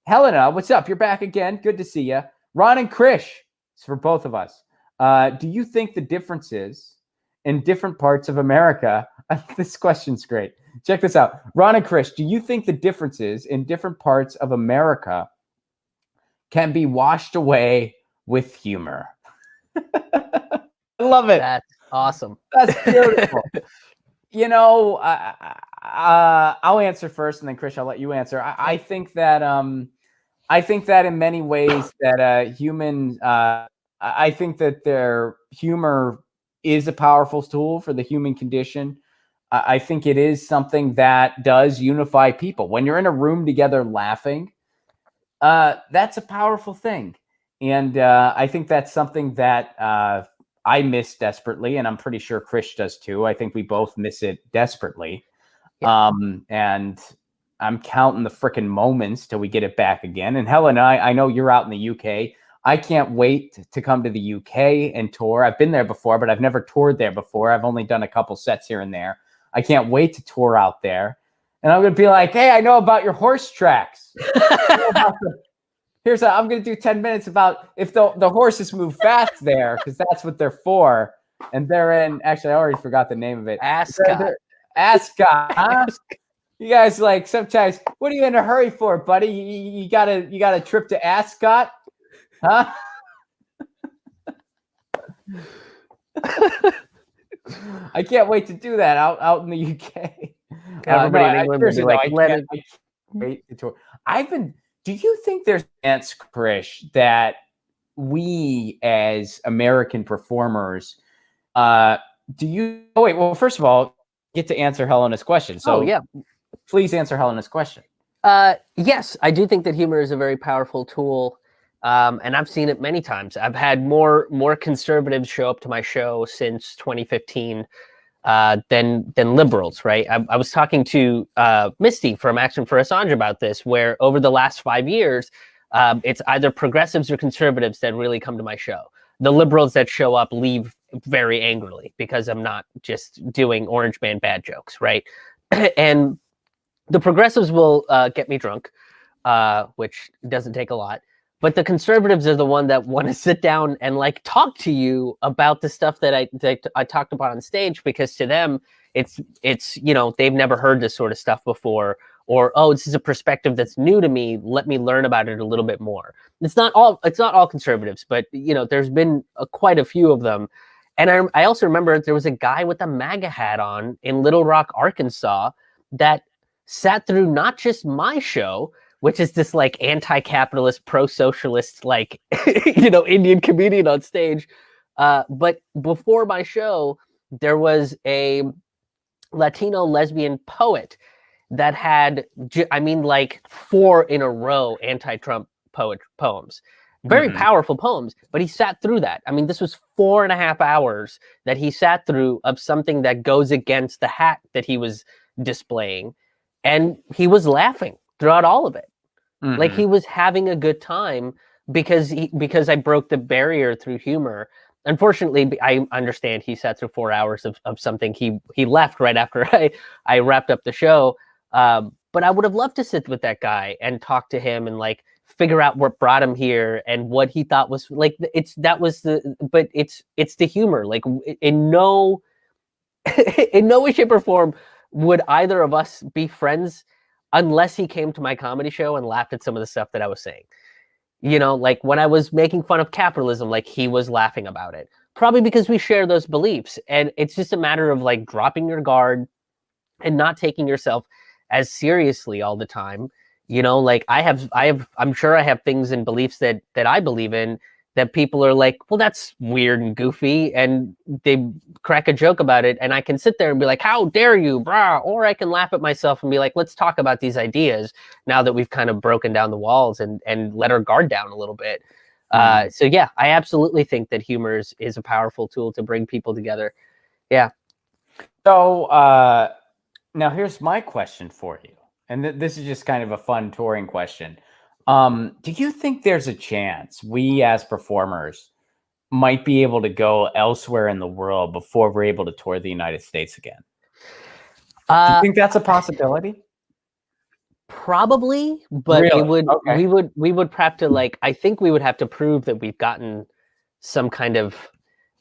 Helena, what's up? You're back again. Good to see you. Ron and Krish, it's for both of us. Do you think the differences in different parts of America? This question's great. Check this out. Ron and Krish, do you think the differences in different parts of America can be washed away with humor? I love it. That's awesome. That's beautiful. You know, I'll answer first, and then Krish, I'll let you answer. I think that in many ways that humans, I think that their humor is a powerful tool for the human condition. I think it is something that does unify people. When you're in a room together laughing, that's a powerful thing. And I think that's something that I miss desperately, and I'm pretty sure Krish does too. I think we both miss it desperately. Yeah. And I'm counting the freaking moments till we get it back again. And Helen, I know you're out in the UK. I can't wait to come to the UK and tour. I've been there before, but I've never toured there before. I've only done a couple sets here and there. I can't wait to tour out there. And I'm going to be like, hey, I know about your horse tracks. I'm going to do 10 minutes about if the horses move fast there, because that's what they're for. And they're in, actually, I already forgot the name of it. Ascot. Ascot, huh? You guys, like, sometimes, what are you in a hurry for, buddy? You got a trip to Ascot? Huh? I can't wait to do that out in the UK. Everybody in England will be like, I can't wait to tour. Do you think there's a chance, Krish, that we as American performers, well, first of all, get to answer Helena's question. So yeah, please answer Helena's question. Yes, I do think that humor is a very powerful tool. And I've seen it many times. I've had more conservatives show up to my show since 2015 than liberals, right? I was talking to Misty from Action for Assange about this, where over the last 5 years, it's either progressives or conservatives that really come to my show. The liberals that show up leave very angrily because I'm not just doing Orange Man bad jokes, right? And the progressives will get me drunk, which doesn't take a lot. But the conservatives are the one that want to sit down and like talk to you about the stuff that I talked about on stage, because to them it's they've never heard this sort of stuff before, or this is a perspective that's new to me. Let me learn about it a little bit more. It's not all conservatives, but there's been quite a few of them. And I also remember there was a guy with a MAGA hat on in Little Rock, Arkansas, that sat through not just my show, which is this like anti-capitalist, pro-socialist, like, Indian comedian on stage. But before my show, there was a Latino lesbian poet that had, 4 in a row anti-Trump poems. Very powerful poems, but he sat through that. I mean, this was 4.5 hours that he sat through of something that goes against the hat that he was displaying. And he was laughing throughout all of it. Like he was having a good time because I broke the barrier through humor. Unfortunately, I understand he sat through 4 hours of something. He left right after I wrapped up the show. But I would have loved to sit with that guy and talk to him and like figure out what brought him here and what he thought was like. It's the humor. Like in no way, shape, or form would either of us be friends unless he came to my comedy show and laughed at some of the stuff that I was saying. Like when I was making fun of capitalism, like he was laughing about it, probably because we share those beliefs. And it's just a matter of like dropping your guard and not taking yourself as seriously all the time. Like I'm sure I have things and beliefs that I believe in that people are like, well, that's weird and goofy, and they crack a joke about it, and I can sit there and be like, how dare you, brah, or I can laugh at myself and be like, let's talk about these ideas now that we've kind of broken down the walls and let our guard down a little bit. So yeah, I absolutely think that humor is a powerful tool to bring people together. Yeah. So now here's my question for you, and this is just kind of a fun touring question. Do you think there's a chance we as performers might be able to go elsewhere in the world before we're able to tour the United States again? Do you think that's a possibility? Probably, but Really? it would Okay. we would have to, like, I think we would have to prove that we've gotten some kind of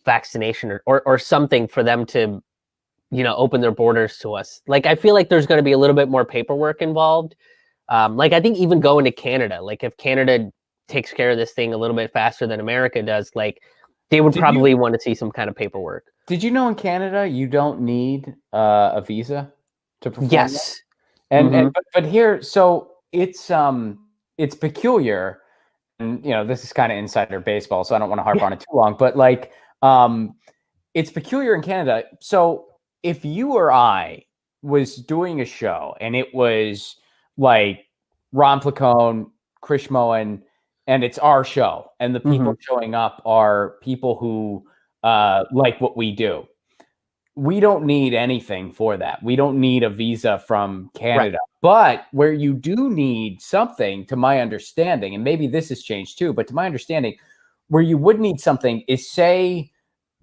vaccination or something for them to, open their borders to us. Like, I feel like there's going to be a little bit more paperwork involved. Like, I think even going to Canada, like if Canada takes care of this thing a little bit faster than America does, like they would probably want to see some kind of paperwork. Did you know in Canada you don't need a visa to perform? Yes. And but here, so it's peculiar, and this is kind of insider baseball, so I don't want to harp on it too long, but like it's peculiar in Canada. So if you or I was doing a show and it was like Ron Placone, Chris Moen, and it's our show, and the people showing up are people who like what we do, we don't need anything for that. We don't need a visa from Canada. Right. But where you do need something, to my understanding, and maybe this has changed too, but to my understanding, where you would need something is, say,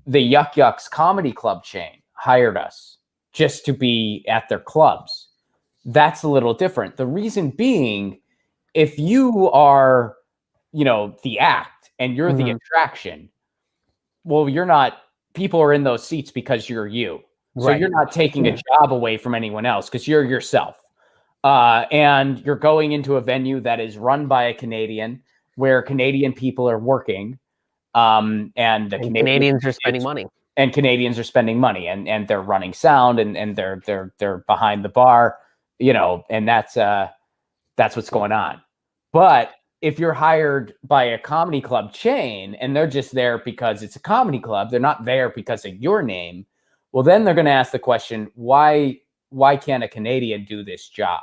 the Yuck Yucks comedy club chain hired us just to be at their clubs. That's a little different. The reason being, if you are, the act and you're the attraction, well, you're not, people are in those seats because you're you. So you're not taking a job away from anyone else because you're yourself. And you're going into a venue that is run by a Canadian, where Canadian people are working. And Canadians are spending money. And Canadians are spending money, and they're running sound, and they're behind the bar, and that's what's going on. But if you're hired by a comedy club chain and they're just there because it's a comedy club, they're not there because of your name, well, then they're going to ask the question, why can't a Canadian do this job?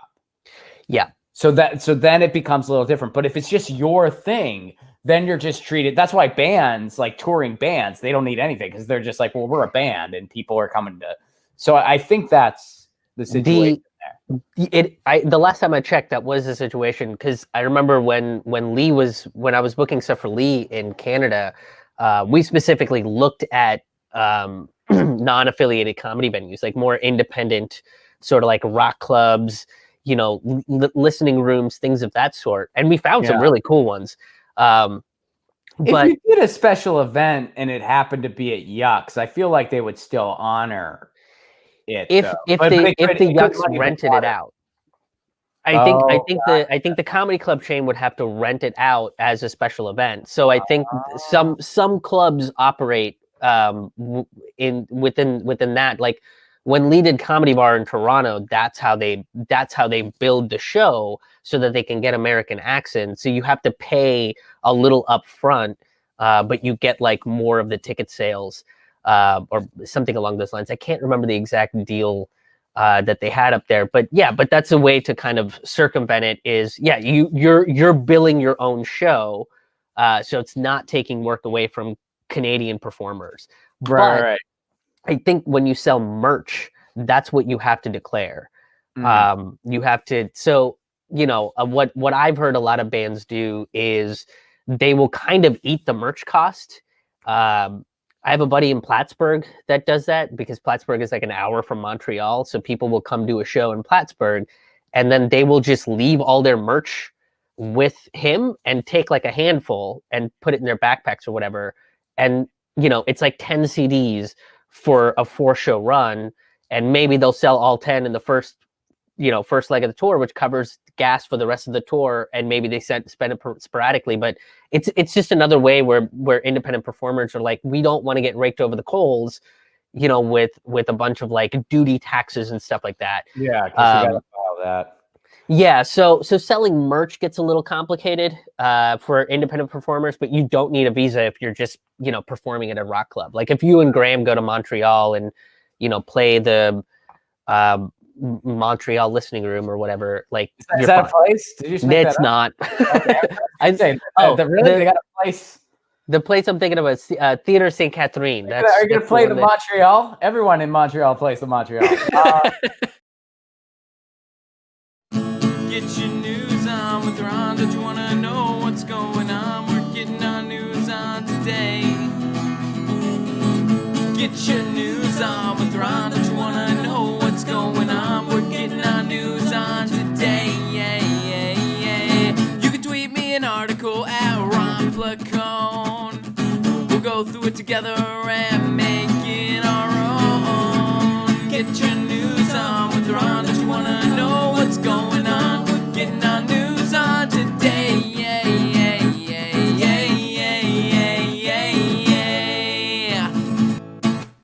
Yeah. So then it becomes a little different. But if it's just your thing, then you're just treated. That's why bands, like touring bands, they don't need anything, because they're just like, well, we're a band and people are coming to. So I think that's the situation there. The last time I checked, that was the situation, because I remember when I was booking stuff for Lee in Canada, we specifically looked at non-affiliated comedy venues, like more independent, sort of like rock clubs, listening rooms, things of that sort, and we found some really cool ones. But if you did a special event and it happened to be at Yucks, I feel like they would still honor it. If the Yucks rented it out, I think the comedy club chain would have to rent it out as a special event. So I think some clubs operate within that. Like when Lee did Comedy Bar in Toronto, that's how they build the show so that they can get American accents. So you have to pay a little upfront, but you get like more of the ticket sales, or something along those lines. I can't remember the exact deal that they had up there, but that's a way to kind of circumvent it. Is you're billing your own show, so it's not taking work away from Canadian performers. Right. I think when you sell merch, that's what you have to declare. You have to. So what I've heard a lot of bands do is they will kind of eat the merch cost. I have a buddy in Plattsburgh that does that, because Plattsburgh is like an hour from Montreal. So people will come do a show in Plattsburgh, and then they will just leave all their merch with him and take like a handful and put it in their backpacks or whatever. And, it's like 10 CDs for a 4-show run. And maybe they'll sell all 10 in the first leg of the tour, which covers gas for the rest of the tour. And maybe they spend it sporadically, but it's just another way where independent performers are like, we don't want to get raked over the coals, with a bunch of like duty taxes and stuff like that. Yeah, because you gotta file that. Yeah, so selling merch gets a little complicated for independent performers, but you don't need a visa if you're just performing at a rock club. Like if you and Graham go to Montreal and play the Montreal listening room or whatever, like is that a place? Did you just make it's that not. Okay. I'd say they got a place. The place I'm thinking of is Theater St. Catherine. Are you going to play the Montreal? Everyone in Montreal plays the Montreal. Get your news on with Ron. Don't you want to know what's going on? We're getting our news on today. Get your news on with Ron. Don't you want to know what's going on? We're getting our news on today. Yeah. article at Ron Placone. We'll go through it together and make it